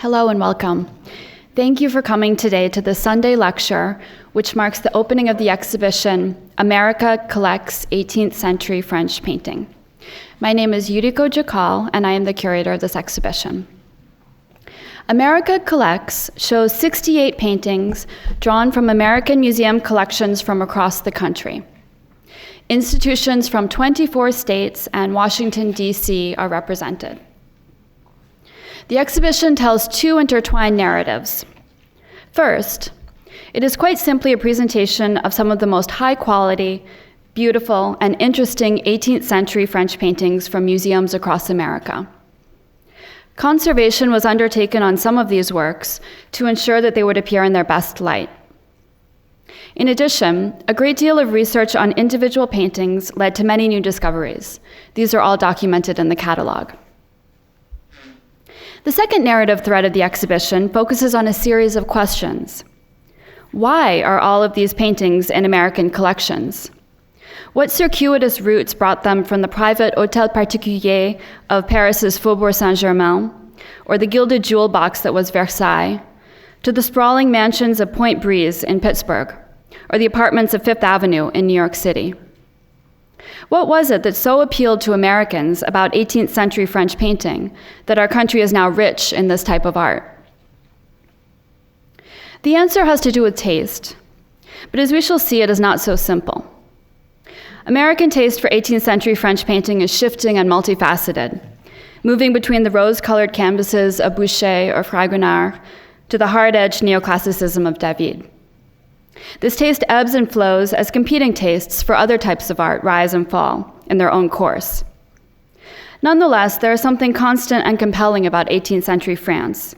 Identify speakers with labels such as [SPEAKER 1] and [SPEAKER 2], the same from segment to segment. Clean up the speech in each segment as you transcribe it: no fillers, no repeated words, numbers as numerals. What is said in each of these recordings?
[SPEAKER 1] Hello and welcome. Thank you for coming today to the Sunday lecture, which marks the opening of the exhibition, America Collects 18th-Century French Painting. My name is Yuriko Jackall, and I am the curator of this exhibition. America Collects shows 68 paintings drawn from American museum collections from across the country. Institutions from 24 states and Washington, D.C. are represented. The exhibition tells two intertwined narratives. First, it is quite simply a presentation of some of the most high-quality, beautiful, and interesting 18th century French paintings from museums across America. Conservation was undertaken on some of these works to ensure that they would appear in their best light. In addition, a great deal of research on individual paintings led to many new discoveries. These are all documented in the catalog. The second narrative thread of the exhibition focuses on a series of questions. Why are all of these paintings in American collections? What circuitous routes brought them from the private Hôtel Particulier of Paris's Faubourg Saint-Germain, or the gilded jewel box that was Versailles, to the sprawling mansions of Point Breeze in Pittsburgh, or the apartments of Fifth Avenue in New York City? What was it that so appealed to Americans about 18th century French painting that our country is now rich in this type of art? The answer has to do with taste, but as we shall see, it is not so simple. American taste for 18th century French painting is shifting and multifaceted, moving between the rose-colored canvases of Boucher or Fragonard to the hard-edged neoclassicism of David. This taste ebbs and flows as competing tastes for other types of art rise and fall in their own course. Nonetheless, there is something constant and compelling about 18th century France,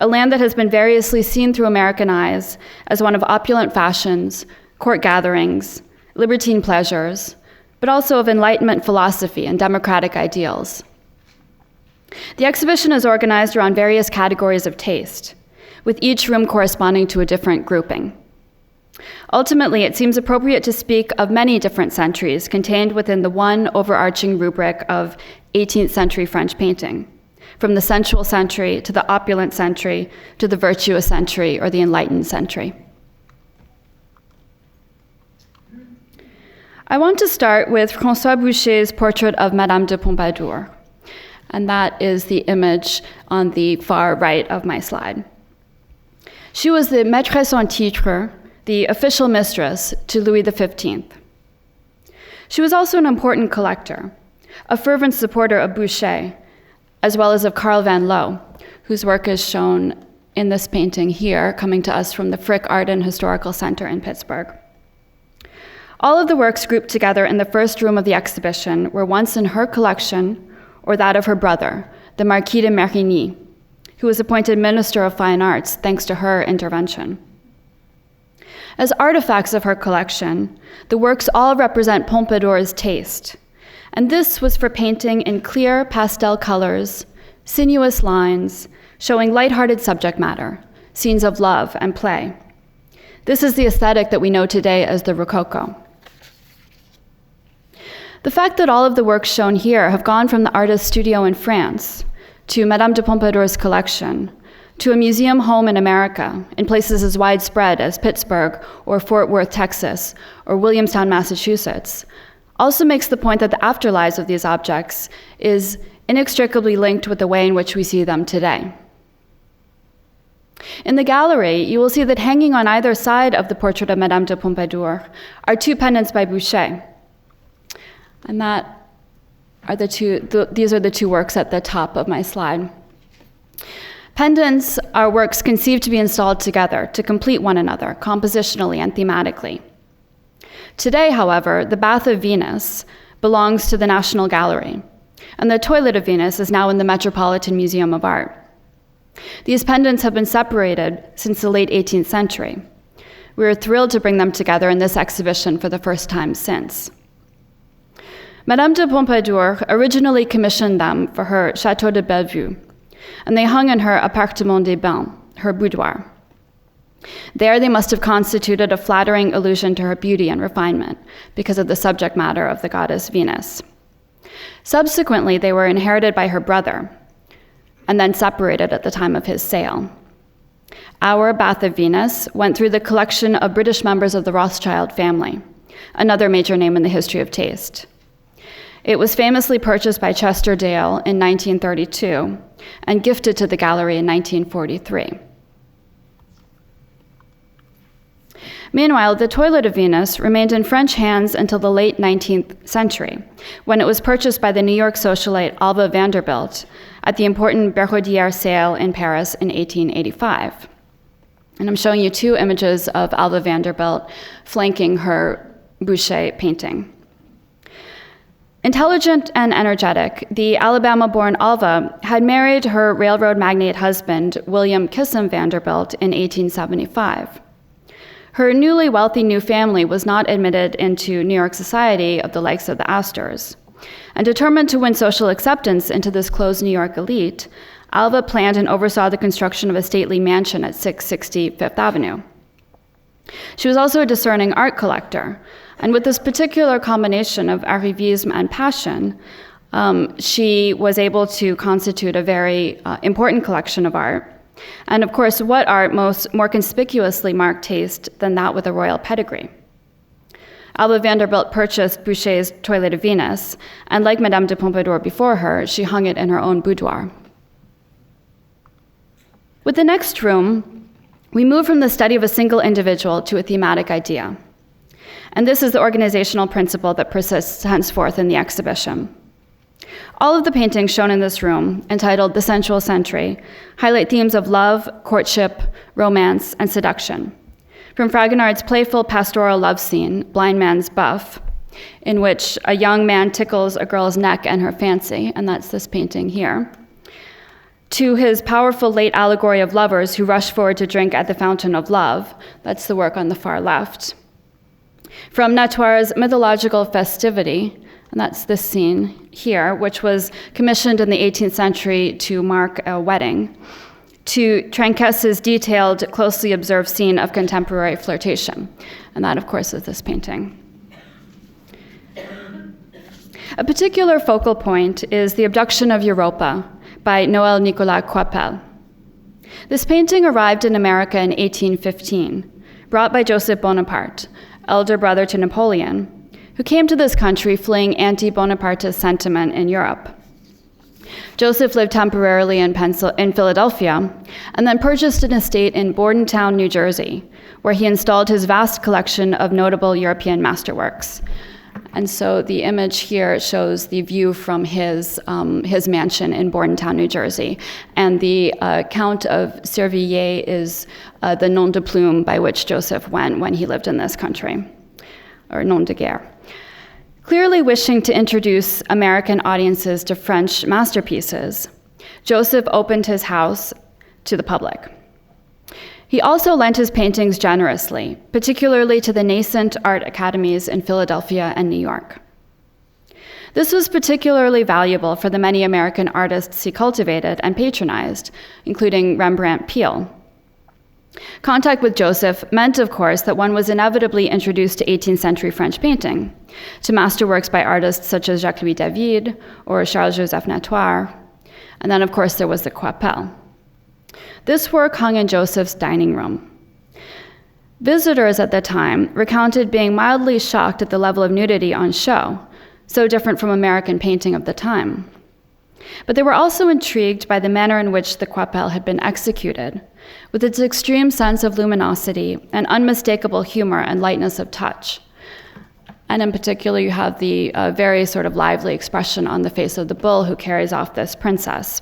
[SPEAKER 1] a land that has been variously seen through American eyes as one of opulent fashions, court gatherings, libertine pleasures, but also of Enlightenment philosophy and democratic ideals. The exhibition is organized around various categories of taste, with each room corresponding to a different grouping. Ultimately, it seems appropriate to speak of many different centuries contained within the one overarching rubric of 18th century French painting, from the Sensual century to the Opulent century to the Virtuous century or the Enlightened century. I want to start with François Boucher's portrait of Madame de Pompadour, and that is the image on the far right of my slide. She was the maîtresse en titre, the official mistress to Louis XV. She was also an important collector, a fervent supporter of Boucher, as well as of Carl van Loo, whose work is shown in this painting here, coming to us from the Frick Art and Historical Center in Pittsburgh. All of the works grouped together in the first room of the exhibition were once in her collection or that of her brother, the Marquis de Marigny, who was appointed Minister of Fine Arts thanks to her intervention. As artifacts of her collection, the works all represent Pompadour's taste, and this was for painting in clear pastel colors, sinuous lines, showing lighthearted subject matter, scenes of love and play. This is the aesthetic that we know today as the rococo. The fact that all of the works shown here have gone from the artist's studio in France to Madame de Pompadour's collection, to a museum home in America, in places as widespread as Pittsburgh or Fort Worth, Texas, or Williamstown, Massachusetts, also makes the point that the afterlives of these objects is inextricably linked with the way in which we see them today. In the gallery, you will see that hanging on either side of the portrait of Madame de Pompadour are two pendants by Boucher. And these are the two works at the top of my slide. Pendants are works conceived to be installed together to complete one another, compositionally and thematically. Today, however, the Bath of Venus belongs to the National Gallery, and the Toilet of Venus is now in the Metropolitan Museum of Art. These pendants have been separated since the late 18th century. We are thrilled to bring them together in this exhibition for the first time since. Madame de Pompadour originally commissioned them for her Château de Bellevue, and they hung in her Appartement des Bains, her boudoir. There they must have constituted a flattering allusion to her beauty and refinement because of the subject matter of the goddess Venus. Subsequently, they were inherited by her brother, and then separated at the time of his sale. Our Bath of Venus went through the collection of British members of the Rothschild family, another major name in the history of taste. It was famously purchased by Chester Dale in 1932 and gifted to the gallery in 1943. Meanwhile, the Toilet of Venus remained in French hands until the late 19th century, when it was purchased by the New York socialite Alva Vanderbilt at the important Berraudière sale in Paris in 1885. And I'm showing you two images of Alva Vanderbilt flanking her Boucher painting. Intelligent and energetic, the Alabama-born Alva had married her railroad magnate husband, William Kissam Vanderbilt, in 1875. Her newly wealthy new family was not admitted into New York society of the likes of the Astors. And determined to win social acceptance into this closed New York elite, Alva planned and oversaw the construction of a stately mansion at 660 Fifth Avenue. She was also a discerning art collector, and with this particular combination of arrivisme and passion, she was able to constitute a very important collection of art. And of course, what art more conspicuously marked taste than that with a royal pedigree? Alva Vanderbilt purchased Boucher's Toilet of Venus, and like Madame de Pompadour before her, she hung it in her own boudoir. With the next room, we move from the study of a single individual to a thematic idea. And this is the organizational principle that persists henceforth in the exhibition. All of the paintings shown in this room, entitled The Sensual Century, highlight themes of love, courtship, romance, and seduction. From Fragonard's playful pastoral love scene, Blind Man's Buff, in which a young man tickles a girl's neck and her fancy, and that's this painting here, to his powerful late allegory of lovers who rush forward to drink at the fountain of love, that's the work on the far left. From Natoire's mythological festivity, and that's this scene here, which was commissioned in the 18th century to mark a wedding, to Trenques's detailed, closely observed scene of contemporary flirtation. And that, of course, is this painting. A particular focal point is The Abduction of Europa by Noël Nicolas Coipel. This painting arrived in America in 1815, brought by Joseph Bonaparte, elder brother to Napoleon, who came to this country fleeing anti-Bonapartist sentiment in Europe. Joseph lived temporarily in Philadelphia and then purchased an estate in Bordentown, New Jersey, where he installed his vast collection of notable European masterworks. And so the image here shows the view from his mansion in Bordentown, New Jersey. And the Count of Servilliers is the nom de plume by which Joseph went when he lived in this country, or nom de guerre. Clearly wishing to introduce American audiences to French masterpieces, Joseph opened his house to the public. He also lent his paintings generously, particularly to the nascent art academies in Philadelphia and New York. This was particularly valuable for the many American artists he cultivated and patronized, including Rembrandt Peale. Contact with Joseph meant, of course, that one was inevitably introduced to 18th century French painting, to masterworks by artists such as Jacques Louis David or Charles-Joseph Natoire, and then, of course, there was the Coipel. This work hung in Joseph's dining room. Visitors at the time recounted being mildly shocked at the level of nudity on show, so different from American painting of the time. But they were also intrigued by the manner in which the Coipel had been executed, with its extreme sense of luminosity and unmistakable humor and lightness of touch. And in particular, you have the very sort of lively expression on the face of the bull who carries off this princess,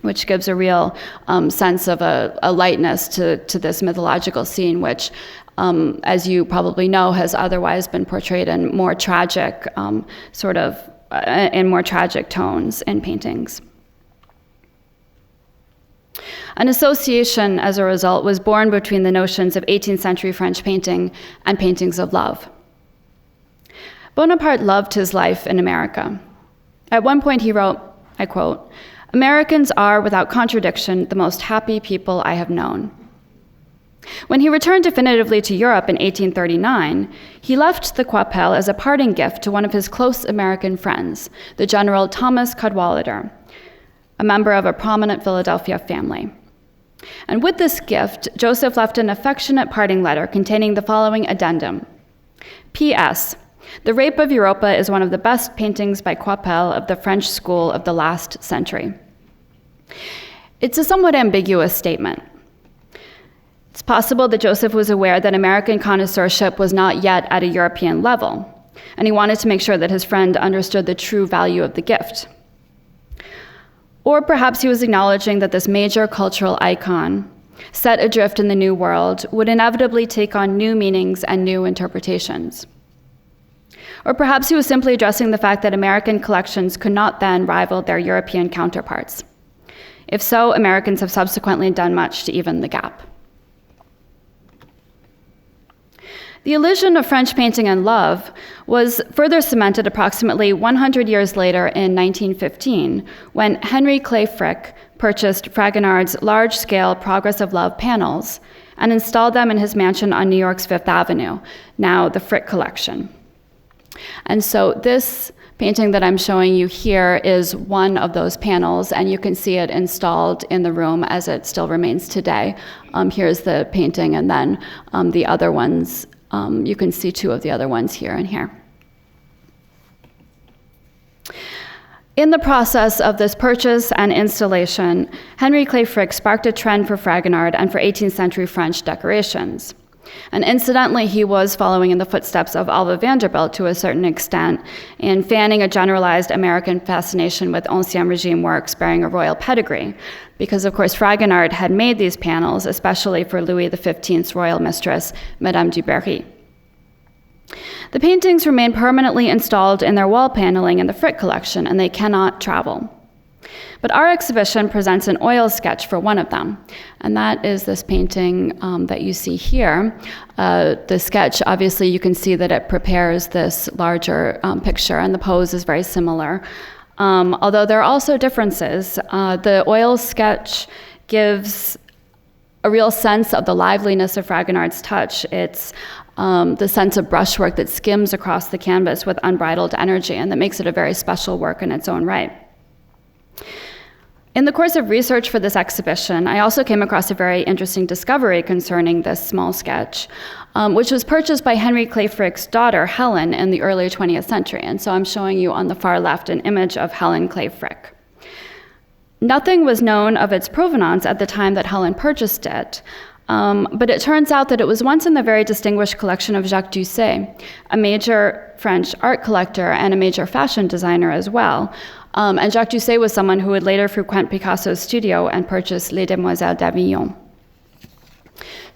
[SPEAKER 1] which gives a real sense of a lightness to this mythological scene, which, as you probably know, has otherwise been portrayed in more tragic, in more tragic tones in paintings. An association, as a result, was born between the notions of 18th century French painting and paintings of love. Bonaparte loved his life in America. At one point he wrote, I quote, "Americans are, without contradiction, the most happy people I have known." When he returned definitively to Europe in 1839, he left the Coipel as a parting gift to one of his close American friends, the General Thomas Cadwallader, a member of a prominent Philadelphia family. And with this gift, Joseph left an affectionate parting letter containing the following addendum. P.S. The Rape of Europa is one of the best paintings by Coipel of the French school of the last century. It's a somewhat ambiguous statement. It's possible that Joseph was aware that American connoisseurship was not yet at a European level, and he wanted to make sure that his friend understood the true value of the gift. Or perhaps he was acknowledging that this major cultural icon, set adrift in the New World, would inevitably take on new meanings and new interpretations. Or perhaps he was simply addressing the fact that American collections could not then rival their European counterparts. If so, Americans have subsequently done much to even the gap. The illusion of French painting and love was further cemented approximately 100 years later in 1915, when Henry Clay Frick purchased Fragonard's large-scale Progress of Love panels and installed them in his mansion on New York's Fifth Avenue, now the Frick Collection. And so this painting that I'm showing you here is one of those panels, and you can see it installed in the room as it still remains today. Here's the painting, and then the other ones. You can see two of the other ones here and here. In the process of this purchase and installation, Henry Clay Frick sparked a trend for Fragonard and for 18th century French decorations. And incidentally, he was following in the footsteps of Alva Vanderbilt to a certain extent in fanning a generalized American fascination with Ancien Regime works bearing a royal pedigree, because of course Fragonard had made these panels, especially for Louis XV's royal mistress, Madame du Barry. The paintings remain permanently installed in their wall paneling in the Frick collection, and they cannot travel. But our exhibition presents an oil sketch for one of them, and that is this painting that you see here. The sketch, obviously, you can see that it prepares this larger picture, and the pose is very similar. Although there are also differences. The oil sketch gives a real sense of the liveliness of Fragonard's touch. It's the sense of brushwork that skims across the canvas with unbridled energy, and that makes it a very special work in its own right. In the course of research for this exhibition, I also came across a very interesting discovery concerning this small sketch, which was purchased by Henry Clay Frick's daughter, Helen, in the early 20th century. And so I'm showing you on the far left an image of Helen Clay Frick. Nothing was known of its provenance at the time that Helen purchased it, but it turns out that it was once in the very distinguished collection of Jacques Douceur, a major French art collector and a major fashion designer as well. And Jacques Douceur was someone who would later frequent Picasso's studio and purchase Les Demoiselles d'Avignon.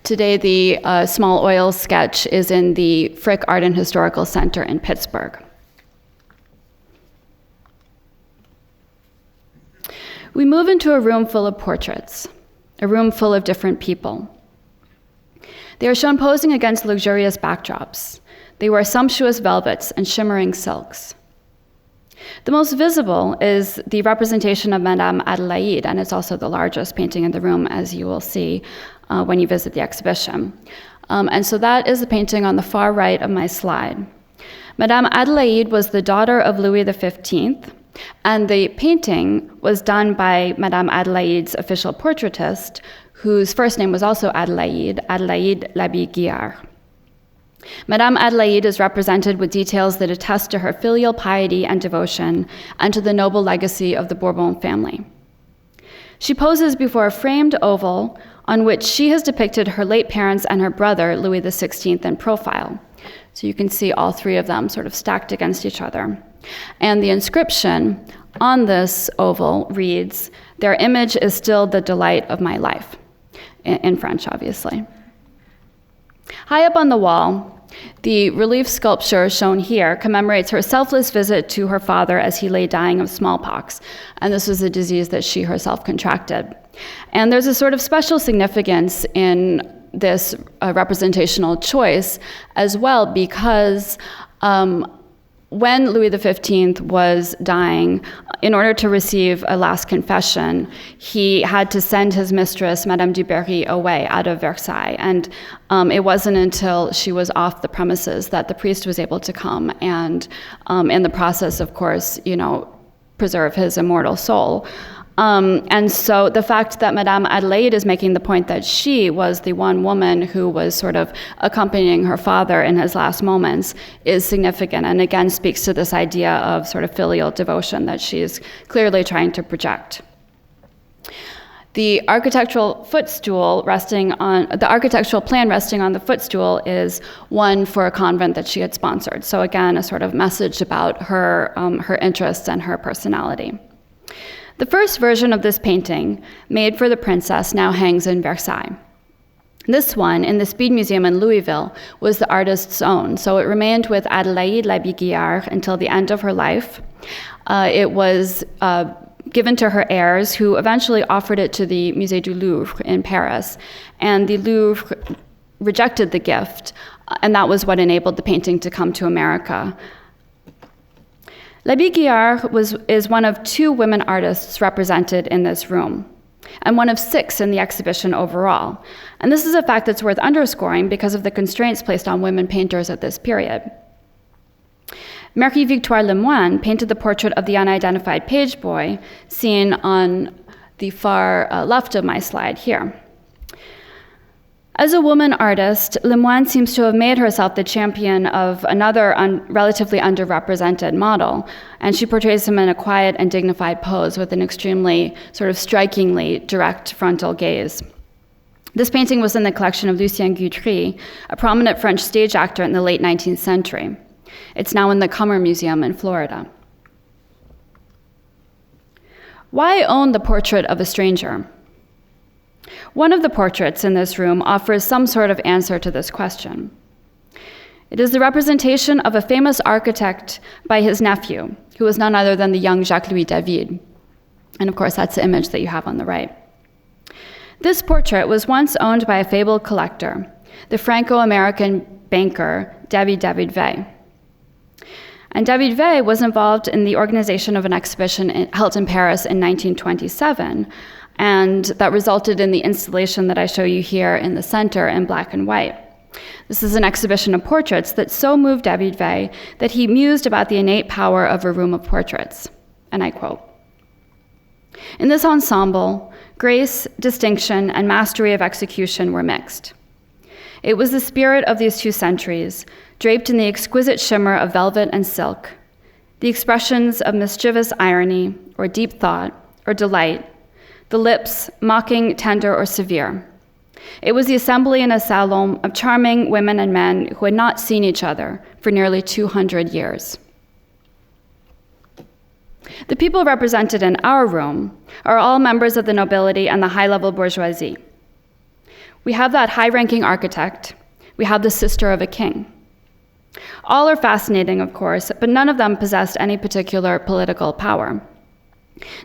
[SPEAKER 1] Today, the small oil sketch is in the Frick Art and Historical Center in Pittsburgh. We move into a room full of portraits, a room full of different people. They are shown posing against luxurious backdrops. They wear sumptuous velvets and shimmering silks. The most visible is the representation of Madame Adélaïde, and it's also the largest painting in the room, as you will see when you visit the exhibition. And so that is the painting on the far right of my slide. Madame Adélaïde was the daughter of Louis XV, and the painting was done by Madame Adélaïde's official portraitist, whose first name was also Adélaïde Labille-Guiard. Madame Adélaïde is represented with details that attest to her filial piety and devotion and to the noble legacy of the Bourbon family. She poses before a framed oval on which she has depicted her late parents and her brother, Louis XVI, in profile. So you can see all three of them sort of stacked against each other. And the inscription on this oval reads, "Their image is still the delight of my life," in French, obviously. High up on the wall, the relief sculpture shown here commemorates her selfless visit to her father as he lay dying of smallpox, and this was a disease that she herself contracted. And there's a sort of special significance in this representational choice as well, because when Louis XV was dying, in order to receive a last confession, he had to send his mistress, Madame du Barry, away out of Versailles. And it wasn't until she was off the premises that the priest was able to come and, in the process, of course, preserve his immortal soul. And so the fact that Madame Adelaide is making the point that she was the one woman who was sort of accompanying her father in his last moments is significant, and again speaks to this idea of sort of filial devotion that she is clearly trying to project. The architectural plan resting on the footstool is one for a convent that she had sponsored. So again, a sort of message about her interests and her personality. The first version of this painting, made for the princess, now hangs in Versailles. This one, in the Speed Museum in Louisville, was the artist's own. So it remained with Adélaïde Labiguillard until the end of her life. It was given to her heirs, who eventually offered it to the Musée du Louvre in Paris. And the Louvre rejected the gift, and that was what enabled the painting to come to America. Labiguillard is one of 2 women artists represented in this room, and one of 6 in the exhibition overall. And this is a fact that's worth underscoring because of the constraints placed on women painters at this period. Marie-Victoire Lemoine painted the portrait of the unidentified page boy, seen on the far left of my slide here. As a woman artist, Lemoine seems to have made herself the champion of another relatively underrepresented model, and she portrays him in a quiet and dignified pose with an extremely sort of strikingly direct frontal gaze. This painting was in the collection of Lucien Guitry, a prominent French stage actor in the late 19th century. It's now in the Cummer Museum in Florida. Why own the portrait of a stranger? One of the portraits in this room offers some sort of answer to this question. It is the representation of a famous architect by his nephew, who was none other than the young Jacques Louis David. And of course, that's the image that you have on the right. This portrait was once owned by a fabled collector, the Franco-American banker David-Weill. And David-Weill was involved in the organization of an exhibition held in Paris in 1927, and that resulted in the installation that I show you here in the center in black and white. This is an exhibition of portraits that so moved David-Weill that he mused about the innate power of a room of portraits, and I quote, "In this ensemble, grace, distinction, and mastery of execution were mixed. It was the spirit of these 2 centuries, draped in the exquisite shimmer of velvet and silk, the expressions of mischievous irony, or deep thought, or delight, the lips mocking, tender, or severe. It was the assembly in a salon of charming women and men who had not seen each other for nearly 200 years. The people represented in our room are all members of the nobility and the high-level bourgeoisie. We have that high-ranking architect. We have the sister of a king. All are fascinating, of course, but none of them possessed any particular political power.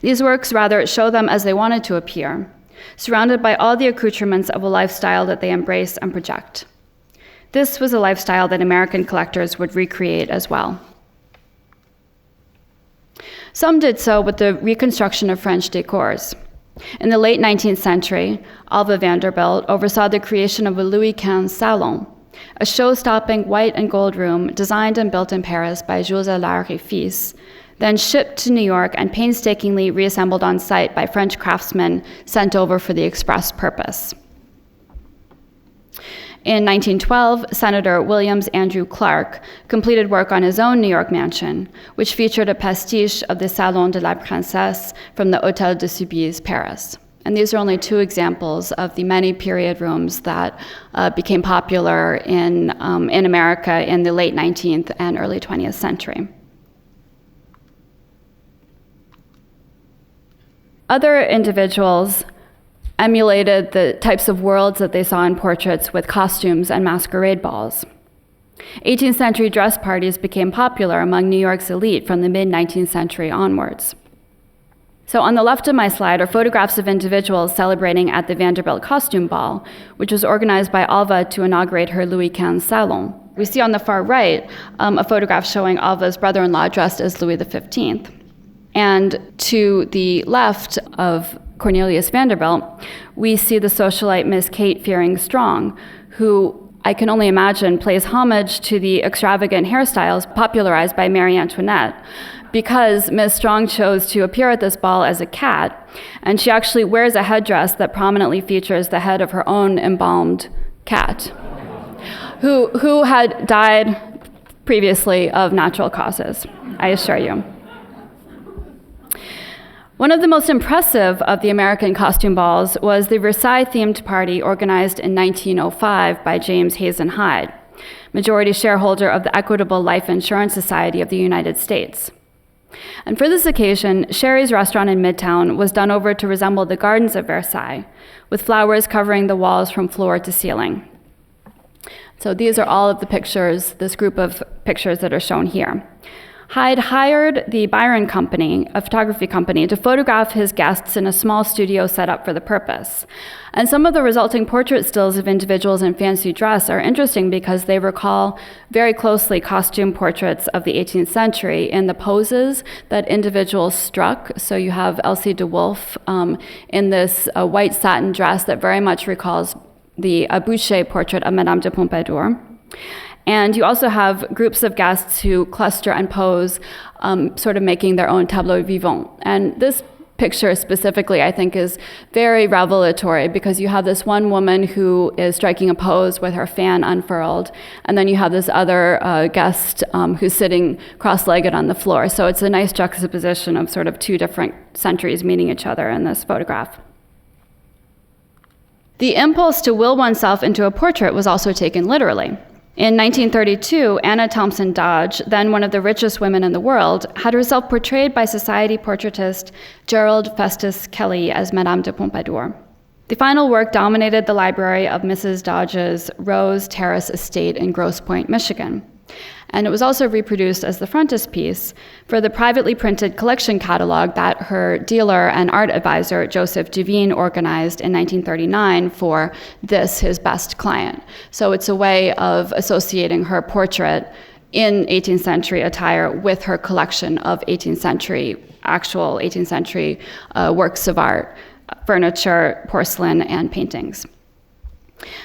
[SPEAKER 1] These works rather show them as they wanted to appear, surrounded by all the accoutrements of a lifestyle that they embrace and project. This was a lifestyle that American collectors would recreate as well. Some did so with the reconstruction of French decors. In the late 19th century, Alva Vanderbilt oversaw the creation of a Louis XV salon, a show-stopping white and gold room designed and built in Paris by Joseph Bonaparte fils, then shipped to New York and painstakingly reassembled on site by French craftsmen sent over for the express purpose. In 1912, Senator Williams Andrew Clark completed work on his own New York mansion, which featured a pastiche of the Salon de la Princesse from the Hôtel de Soubise, Paris. And these are only 2 examples of the many period rooms that became popular in America in the late 19th and early 20th century. Other individuals emulated the types of worlds that they saw in portraits with costumes and masquerade balls. 18th century dress parties became popular among New York's elite from the mid-19th century onwards. So on the left of my slide are photographs of individuals celebrating at the Vanderbilt Costume Ball, which was organized by Alva to inaugurate her Louis XV salon. We see on the far right a photograph showing Alva's brother-in-law dressed as Louis XV. And to the left of Cornelius Vanderbilt, we see the socialite Miss Kate Fearing-Strong, who I can only imagine plays homage to the extravagant hairstyles popularized by Marie Antoinette, because Ms. Strong chose to appear at this ball as a cat, and she actually wears a headdress that prominently features the head of her own embalmed cat, who had died previously of natural causes, I assure you. One of the most impressive of the American costume balls was the Versailles-themed party organized in 1905 by James Hazen Hyde, majority shareholder of the Equitable Life Insurance Society of the United States. And for this occasion, Sherry's restaurant in Midtown was done over to resemble the gardens of Versailles, with flowers covering the walls from floor to ceiling. So these are all of the pictures, this group of pictures that are shown here. Hyde hired the Byron Company, a photography company, to photograph his guests in a small studio set up for the purpose. And some of the resulting portrait stills of individuals in fancy dress are interesting because they recall very closely costume portraits of the 18th century in the poses that individuals struck. So you have Elsie de Wolfe in this white satin dress that very much recalls the Boucher portrait of Madame de Pompadour. And you also have groups of guests who cluster and pose, sort of making their own tableau vivant. And this picture specifically, I think, is very revelatory because you have this one woman who is striking a pose with her fan unfurled, and then you have this other guest who's sitting cross-legged on the floor. So it's a nice juxtaposition of sort of two different centuries meeting each other in this photograph. The impulse to will oneself into a portrait was also taken literally. In 1932, Anna Thompson Dodge, then one of the richest women in the world, had herself portrayed by society portraitist Gerald Festus Kelly as Madame de Pompadour. The final work dominated the library of Mrs. Dodge's Rose Terrace estate in Grosse Pointe, Michigan. And it was also reproduced as the frontispiece for the privately printed collection catalog that her dealer and art advisor, Joseph Devine, organized in 1939 for this, his best client. So it's a way of associating her portrait in 18th century attire with her collection of 18th century, actual 18th century works of art, furniture, porcelain, and paintings.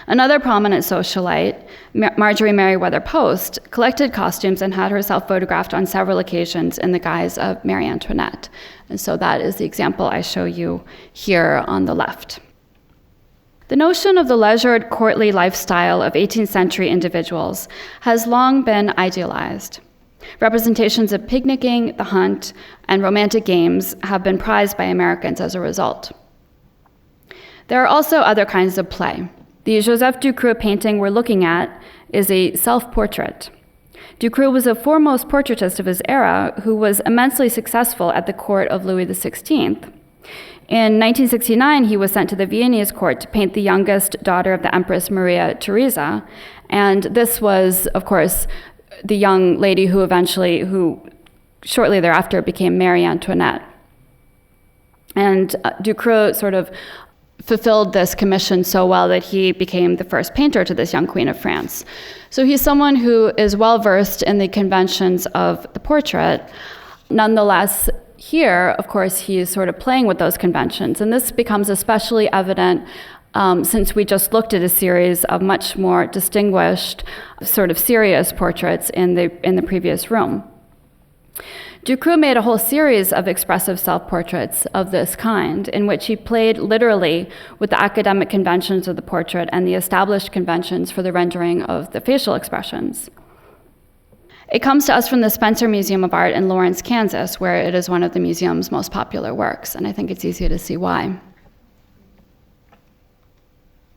[SPEAKER 1] Another prominent socialite, Marjorie Merriweather Post, collected costumes and had herself photographed on several occasions in the guise of Marie Antoinette. And so that is the example I show you here on the left. The notion of the leisured, courtly lifestyle of 18th century individuals has long been idealized. Representations of picnicking, the hunt, and romantic games have been prized by Americans as a result. There are also other kinds of play. The Joseph Ducreux painting we're looking at is a self-portrait. Ducreux was a foremost portraitist of his era who was immensely successful at the court of Louis XVI. In 1969, he was sent to the Viennese court to paint the youngest daughter of the Empress Maria Theresa, and this was, of course, the young lady who shortly thereafter became Marie Antoinette. And Ducreux sort of fulfilled this commission so well that he became the first painter to this young queen of France. So he's someone who is well versed in the conventions of the portrait. Nonetheless, here, of course, he is sort of playing with those conventions, and this becomes especially evident since we just looked at a series of much more distinguished, sort of serious portraits in the previous room. Ducreux made a whole series of expressive self-portraits of this kind, in which he played literally with the academic conventions of the portrait and the established conventions for the rendering of the facial expressions. It comes to us from the Spencer Museum of Art in Lawrence, Kansas, where it is one of the museum's most popular works, and I think it's easy to see why.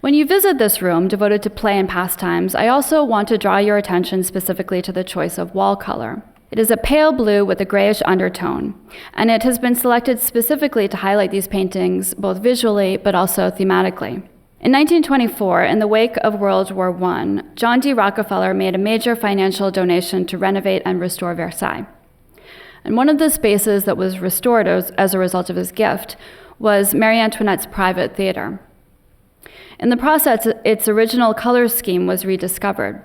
[SPEAKER 1] When you visit this room devoted to play and pastimes, I also want to draw your attention specifically to the choice of wall color. It is a pale blue with a grayish undertone, and it has been selected specifically to highlight these paintings both visually but also thematically. In 1924, in the wake of World War I, John D. Rockefeller made a major financial donation to renovate and restore Versailles. And one of the spaces that was restored as a result of his gift was Marie Antoinette's private theater. In the process, its original color scheme was rediscovered.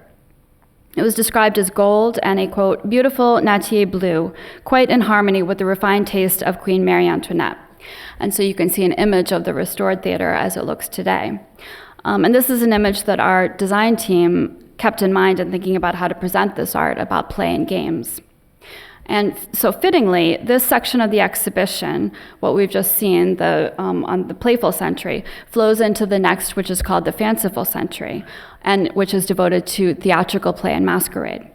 [SPEAKER 1] It was described as gold and a, quote, beautiful Nattier blue, quite in harmony with the refined taste of Queen Marie Antoinette. And so you can see an image of the restored theater as it looks today. And this is an image that our design team kept in mind in thinking about how to present this art about play and games. And so fittingly, this section of the exhibition, what we've just seen on the Playful century, flows into the next, which is called the Fanciful century, and which is devoted to theatrical play and masquerade.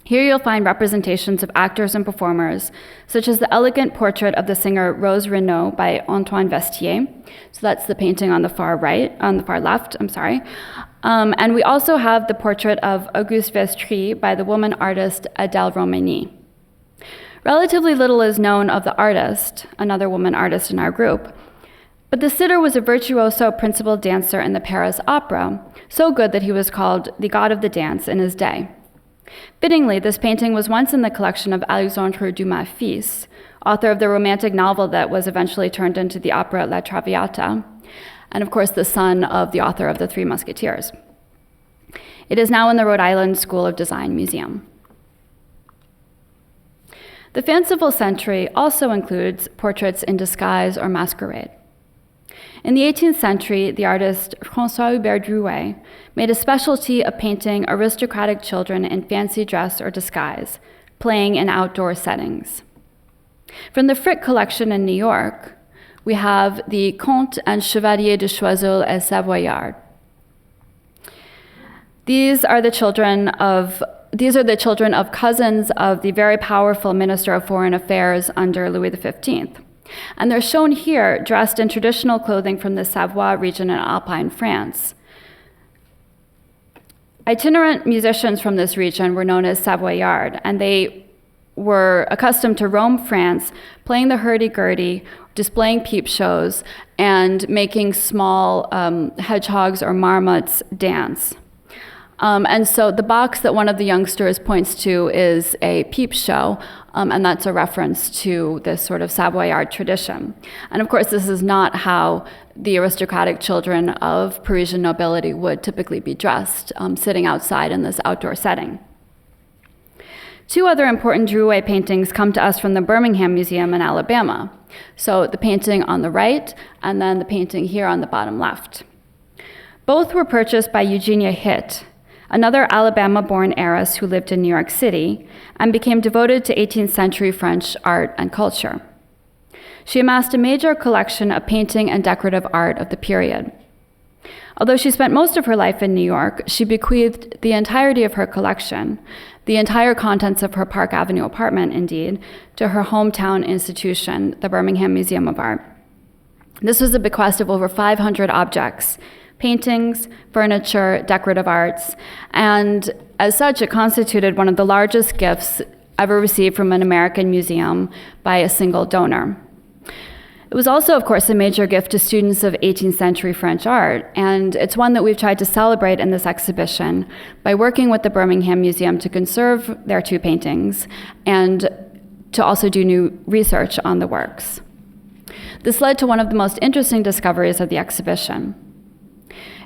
[SPEAKER 1] Here you'll find representations of actors and performers, such as the elegant portrait of the singer Rose Renaud by Antoine Vestier. So that's the painting on the far left, and we also have the portrait of Auguste Vestry by the woman artist Adèle Romani. Relatively little is known of the artist, another woman artist in our group, but the sitter was a virtuoso principal dancer in the Paris Opera, so good that he was called the god of the dance in his day. Fittingly, this painting was once in the collection of Alexandre Dumas fils, author of the romantic novel that was eventually turned into the opera La Traviata, and of course the son of the author of The Three Musketeers. It is now in the Rhode Island School of Design Museum. The fanciful century also includes portraits in disguise or masquerade. In the 18th century, the artist François Drouet made a specialty of painting aristocratic children in fancy dress or disguise, playing in outdoor settings. From the Frick collection in New York, we have the Comte and Chevalier de Choiseul et Savoyard. These are the children of cousins of the very powerful Minister of Foreign Affairs under Louis XV. And they're shown here dressed in traditional clothing from the Savoie region in Alpine France. Itinerant musicians from this region were known as Savoyards, and they were accustomed to roam France, playing the hurdy-gurdy, displaying peep shows, and making small hedgehogs or marmots dance. And so the box that one of the youngsters points to is a peep show, and that's a reference to this sort of Savoyard tradition. And of course, this is not how the aristocratic children of Parisian nobility would typically be dressed, sitting outside in this outdoor setting. Two other important Drouet paintings come to us from the Birmingham Museum in Alabama. So the painting on the right, and then the painting here on the bottom left. Both were purchased by Eugenia Hitt, another Alabama-born heiress who lived in New York City and became devoted to 18th century French art and culture. She amassed a major collection of painting and decorative art of the period. Although she spent most of her life in New York, she bequeathed the entirety of her collection, the entire contents of her Park Avenue apartment, indeed, to her hometown institution, the Birmingham Museum of Art. This was a bequest of over 500 objects, paintings, furniture, decorative arts, and as such, it constituted one of the largest gifts ever received from an American museum by a single donor. It was also, of course, a major gift to students of 18th century French art, and it's one that we've tried to celebrate in this exhibition by working with the Birmingham Museum to conserve their two paintings and to also do new research on the works. This led to one of the most interesting discoveries of the exhibition.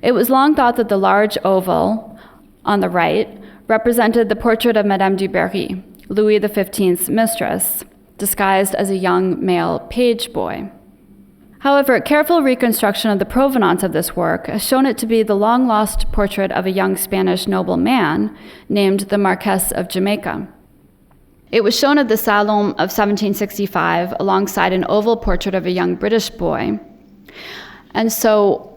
[SPEAKER 1] It was long thought that the large oval on the right represented the portrait of Madame du Barry, Louis XV's mistress, disguised as a young male page boy. However, careful reconstruction of the provenance of this work has shown it to be the long-lost portrait of a young Spanish nobleman named the Marquess of Jamaica. It was shown at the Salon of 1765 alongside an oval portrait of a young British boy. And so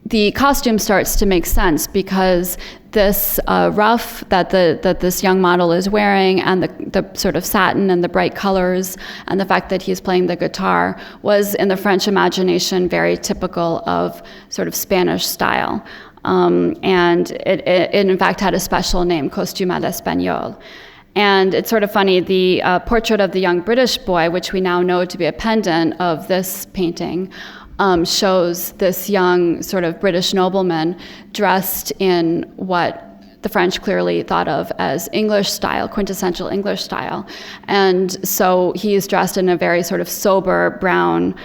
[SPEAKER 1] the costume starts to make sense because this ruff that this young model is wearing and the sort of satin and the bright colors and the fact that he's playing the guitar was in the French imagination very typical of sort of Spanish style. And it in fact had a special name, costume à l'espagnole. And it's sort of funny, the portrait of the young British boy, which we now know to be a pendant of this painting, shows this young sort of British nobleman dressed in what the French clearly thought of as English style, quintessential English style. And so he is dressed in a very sort of sober brown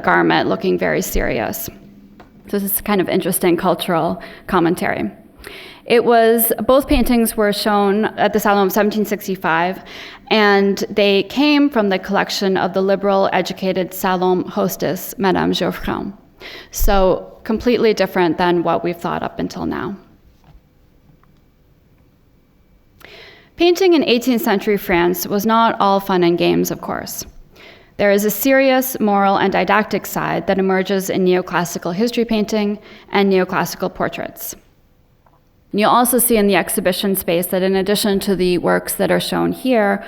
[SPEAKER 1] garment, looking very serious. So this is kind of interesting cultural commentary. Both paintings were shown at the Salon of 1765, and they came from the collection of the liberal, educated Salon hostess, Madame Geoffrin. So completely different than what we've thought up until now. Painting in 18th century France was not all fun and games, of course. There is a serious moral and didactic side that emerges in neoclassical history painting and neoclassical portraits. You'll also see in the exhibition space that in addition to the works that are shown here,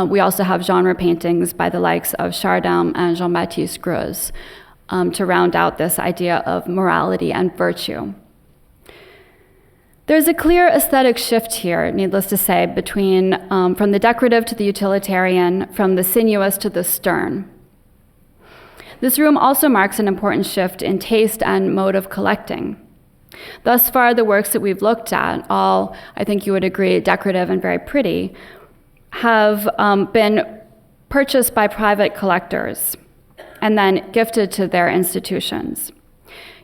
[SPEAKER 1] we also have genre paintings by the likes of Chardin and Jean-Baptiste Greuze to round out this idea of morality and virtue. There's a clear aesthetic shift here, needless to say, between from the decorative to the utilitarian, from the sinuous to the stern. This room also marks an important shift in taste and mode of collecting. Thus far, the works that we've looked at, all, I think you would agree, decorative and very pretty, have been purchased by private collectors and then gifted to their institutions.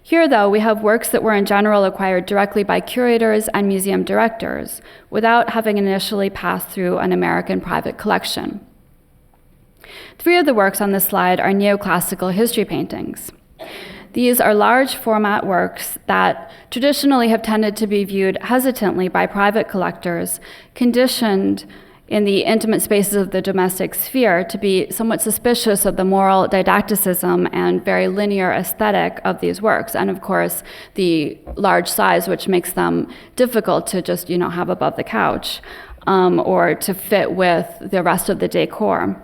[SPEAKER 1] Here, though, we have works that were in general acquired directly by curators and museum directors without having initially passed through an American private collection. 3 of the works on this slide are neoclassical history paintings. These are large format works that traditionally have tended to be viewed hesitantly by private collectors, conditioned in the intimate spaces of the domestic sphere to be somewhat suspicious of the moral didacticism and very linear aesthetic of these works, and of course the large size, which makes them difficult to just have above the couch or to fit with the rest of the decor.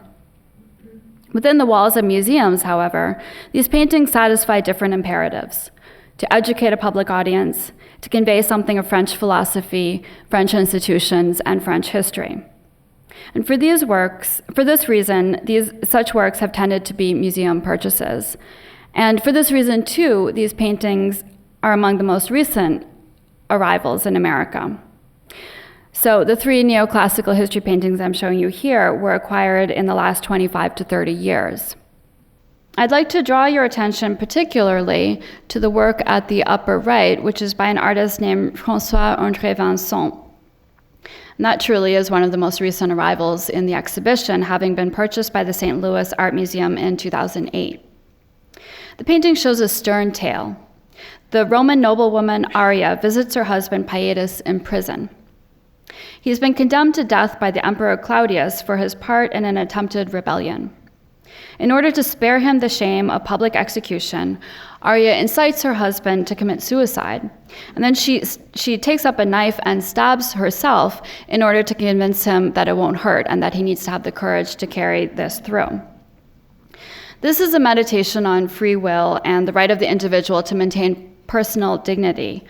[SPEAKER 1] Within the walls of museums, however, these paintings satisfy different imperatives: to educate a public audience, to convey something of French philosophy, French institutions, and French history. And for this reason, such works have tended to be museum purchases. And for this reason, too, these paintings are among the most recent arrivals in America. So the 3 neoclassical history paintings I'm showing you here were acquired in the last 25 to 30 years. I'd like to draw your attention particularly to the work at the upper right, which is by an artist named François André Vincent. And that truly is one of the most recent arrivals in the exhibition, having been purchased by the St. Louis Art Museum in 2008. The painting shows a stern tale. The Roman noblewoman Arria visits her husband Paetus in prison. He's been condemned to death by the Emperor Claudius for his part in an attempted rebellion. In order to spare him the shame of public execution, Arria incites her husband to commit suicide, and then she takes up a knife and stabs herself in order to convince him that it won't hurt and that he needs to have the courage to carry this through. This is a meditation on free will and the right of the individual to maintain personal dignity.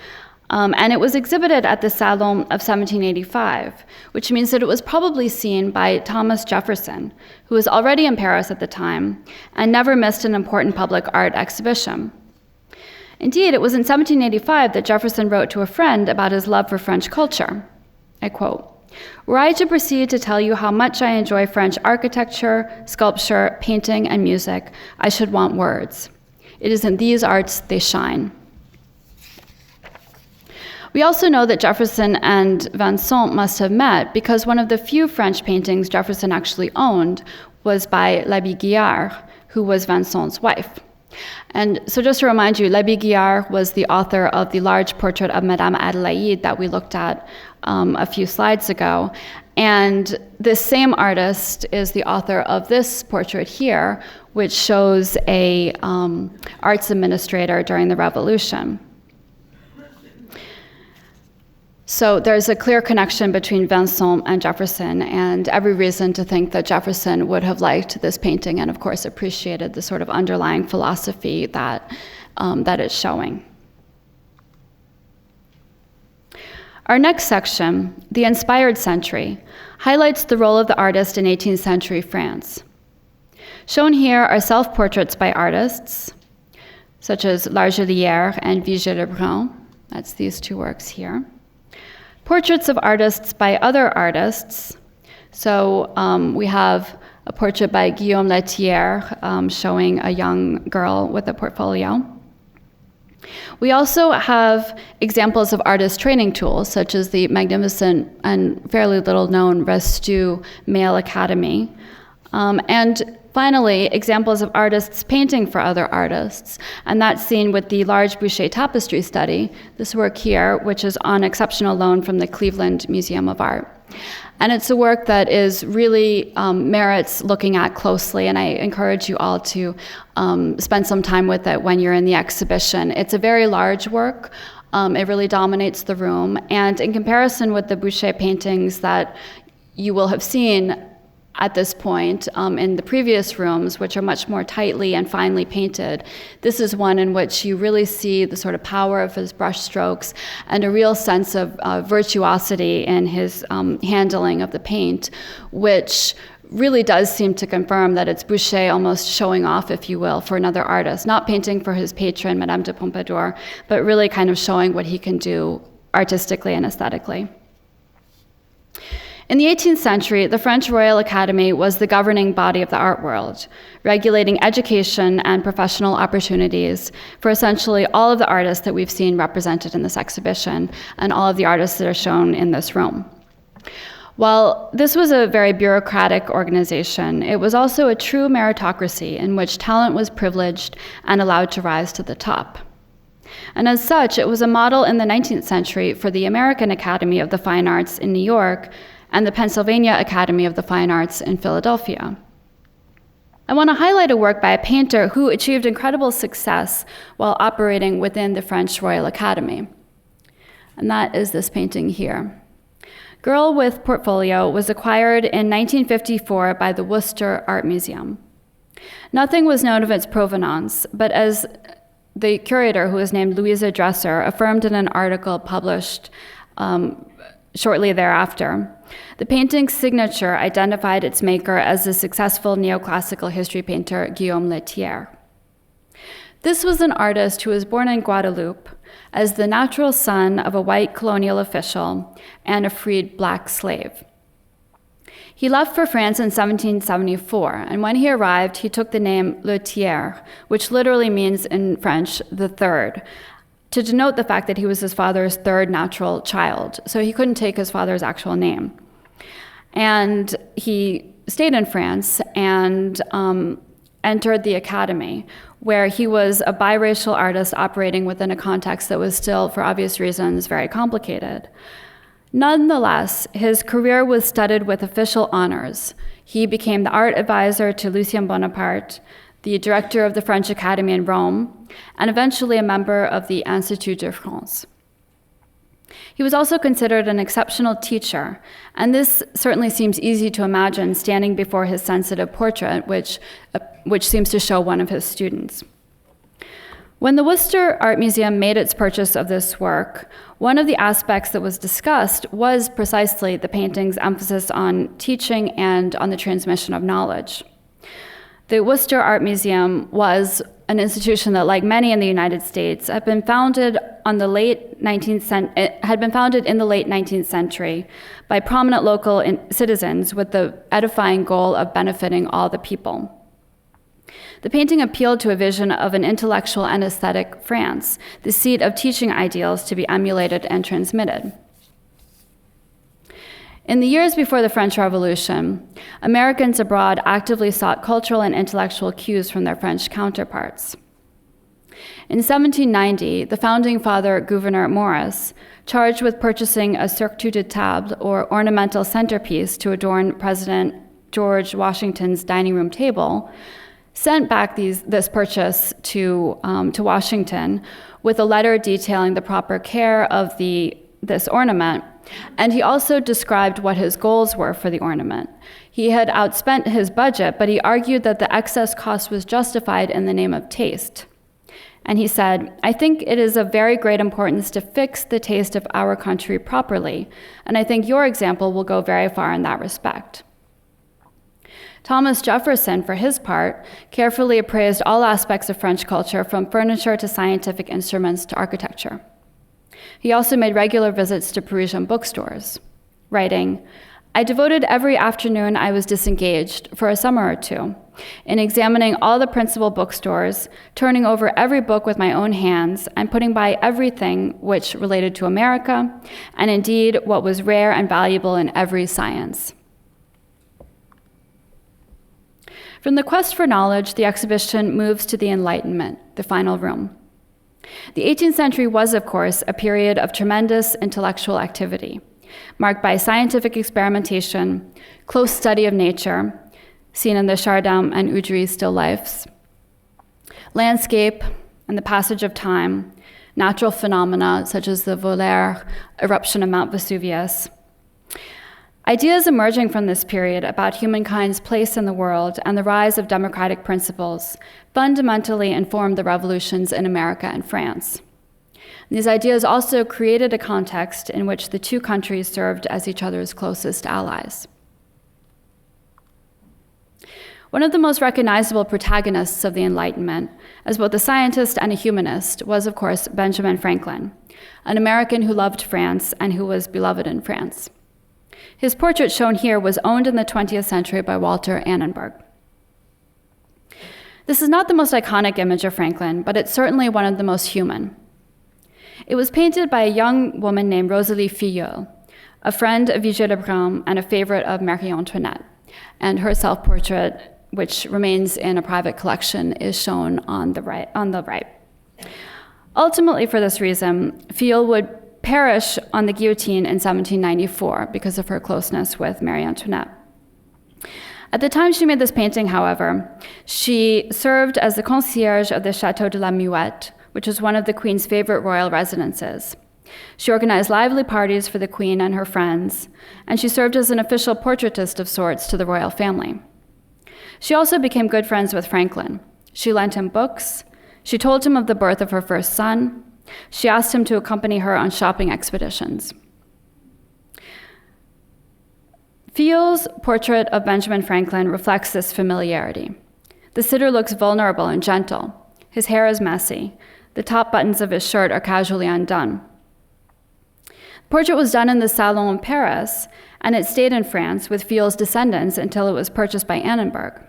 [SPEAKER 1] And it was exhibited at the Salon of 1785, which means that it was probably seen by Thomas Jefferson, who was already in Paris at the time and never missed an important public art exhibition. Indeed, it was in 1785 that Jefferson wrote to a friend about his love for French culture. I quote, "Were I to proceed to tell you how much I enjoy French architecture, sculpture, painting, and music, I should want words. It is in these arts they shine." We also know that Jefferson and Vincent must have met because one of the few French paintings Jefferson actually owned was by l'Abbé Guillard, who was Vincent's wife. And so just to remind you, l'Abbé Guillard was the author of the large portrait of Madame Adélaïde that we looked at a few slides ago. And this same artist is the author of this portrait here, which shows a arts administrator during the Revolution. So there's a clear connection between Vincent and Jefferson, and every reason to think that Jefferson would have liked this painting and, of course, appreciated the sort of underlying philosophy that it's showing. Our next section, The Inspired Century, highlights the role of the artist in 18th century France. Shown here are self-portraits by artists, such as Largelière and Vigée-Lebrun. That's these 2 works here. Portraits of artists by other artists. So we have a portrait by Guillaume Letière showing a young girl with a portfolio. We also have examples of artist training tools, such as the magnificent and fairly little known Restu Male Academy. And finally, examples of artists painting for other artists, and that's seen with the large Boucher tapestry study, this work here, which is on exceptional loan from the Cleveland Museum of Art. And it's a work that is really merits looking at closely, and I encourage you all to spend some time with it when you're in the exhibition. It's a very large work. It really dominates the room, and in comparison with the Boucher paintings that you will have seen at this point in the previous rooms, which are much more tightly and finely painted, this is one in which you really see the sort of power of his brush strokes and a real sense of virtuosity in his handling of the paint, which really does seem to confirm that it's Boucher almost showing off, if you will, for another artist, not painting for his patron, Madame de Pompadour, but really kind of showing what he can do artistically and aesthetically. In the 18th century, the French Royal Academy was the governing body of the art world, regulating education and professional opportunities for essentially all of the artists that we've seen represented in this exhibition and all of the artists that are shown in this room. While this was a very bureaucratic organization, it was also a true meritocracy in which talent was privileged and allowed to rise to the top. And as such, it was a model in the 19th century for the American Academy of the Fine Arts in New York and the Pennsylvania Academy of the Fine Arts in Philadelphia. I want to highlight a work by a painter who achieved incredible success while operating within the French Royal Academy. And that is this painting here. Girl with Portfolio was acquired in 1954 by the Worcester Art Museum. Nothing was known of its provenance, but as the curator, who was named Louisa Dresser, affirmed in an article published shortly thereafter, the painting's signature identified its maker as the successful neoclassical history painter Guillaume Lethière. This was an artist who was born in Guadeloupe as the natural son of a white colonial official and a freed black slave. He left for France in 1774, and when he arrived, he took the name Lethière, which literally means in French, the third, to denote the fact that he was his father's third natural child, so he couldn't take his father's actual name. And he stayed in France and entered the academy, where he was a biracial artist operating within a context that was still, for obvious reasons, very complicated. Nonetheless, his career was studded with official honors. He became the art advisor to Lucien Bonaparte, the director of the French Academy in Rome, and eventually a member of the Institut de France. He was also considered an exceptional teacher, and this certainly seems easy to imagine standing before his sensitive portrait, which seems to show one of his students. When the Worcester Art Museum made its purchase of this work, one of the aspects that was discussed was precisely the painting's emphasis on teaching and on the transmission of knowledge. The Worcester Art Museum was an institution that, like many in the United States, had been founded in the late 19th century by prominent local citizens with the edifying goal of benefiting all the people. The painting appealed to a vision of an intellectual and aesthetic France, the seat of teaching ideals to be emulated and transmitted. In the years before the French Revolution, Americans abroad actively sought cultural and intellectual cues from their French counterparts. In 1790, the founding father, Gouverneur Morris, charged with purchasing a circuit de table, or ornamental centerpiece to adorn President George Washington's dining room table, sent back this purchase to Washington with a letter detailing the proper care of this ornament, and he also described what his goals were for the ornament. He had outspent his budget, but he argued that the excess cost was justified in the name of taste. And he said, "I think it is of very great importance to fix the taste of our country properly, and I think your example will go very far in that respect." Thomas Jefferson, for his part, carefully appraised all aspects of French culture, from furniture to scientific instruments to architecture. He also made regular visits to Parisian bookstores, writing, "I devoted every afternoon I was disengaged, for a summer or two, in examining all the principal bookstores, turning over every book with my own hands, and putting by everything which related to America, and indeed what was rare and valuable in every science." From the quest for knowledge, the exhibition moves to the Enlightenment, the final room. The 18th century was, of course, a period of tremendous intellectual activity, marked by scientific experimentation, close study of nature, seen in the Chardin and Udry still lifes, landscape and the passage of time, natural phenomena such as the Volaire eruption of Mount Vesuvius. Ideas emerging from this period about humankind's place in the world and the rise of democratic principles fundamentally informed the revolutions in America and France. These ideas also created a context in which the two countries served as each other's closest allies. One of the most recognizable protagonists of the Enlightenment, as both a scientist and a humanist, was, of course, Benjamin Franklin, an American who loved France and who was beloved in France. His portrait shown here was owned in the 20th century by Walter Annenberg. This is not the most iconic image of Franklin, but it's certainly one of the most human. It was painted by a young woman named Rosalie Filleul, a friend of Vigée Lebrun and a favorite of Marie Antoinette, and her self-portrait, which remains in a private collection, is shown on the right. Ultimately, for this reason, Filleul would perish on the guillotine in 1794 because of her closeness with Marie Antoinette. At the time she made this painting, however, she served as the concierge of the Château de la Muette, which was one of the Queen's favorite royal residences. She organized lively parties for the Queen and her friends, and she served as an official portraitist of sorts to the royal family. She also became good friends with Franklin. She lent him books. She told him of the birth of her first son. She asked him to accompany her on shopping expeditions. Filleul's portrait of Benjamin Franklin reflects this familiarity. The sitter looks vulnerable and gentle. His hair is messy. The top buttons of his shirt are casually undone. The portrait was done in the Salon in Paris, and it stayed in France with Filleul's descendants until it was purchased by Annenberg.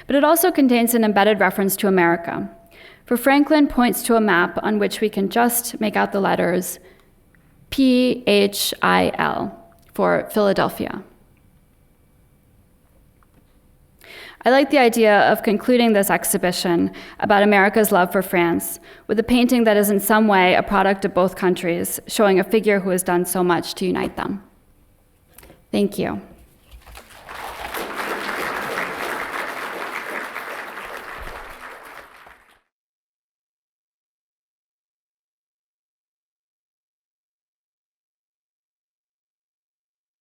[SPEAKER 1] But it also contains an embedded reference to America, for Franklin points to a map on which we can just make out the letters PHIL for Philadelphia. I like the idea of concluding this exhibition about America's love for France with a painting that is in some way a product of both countries, showing a figure who has done so much to unite them. Thank you.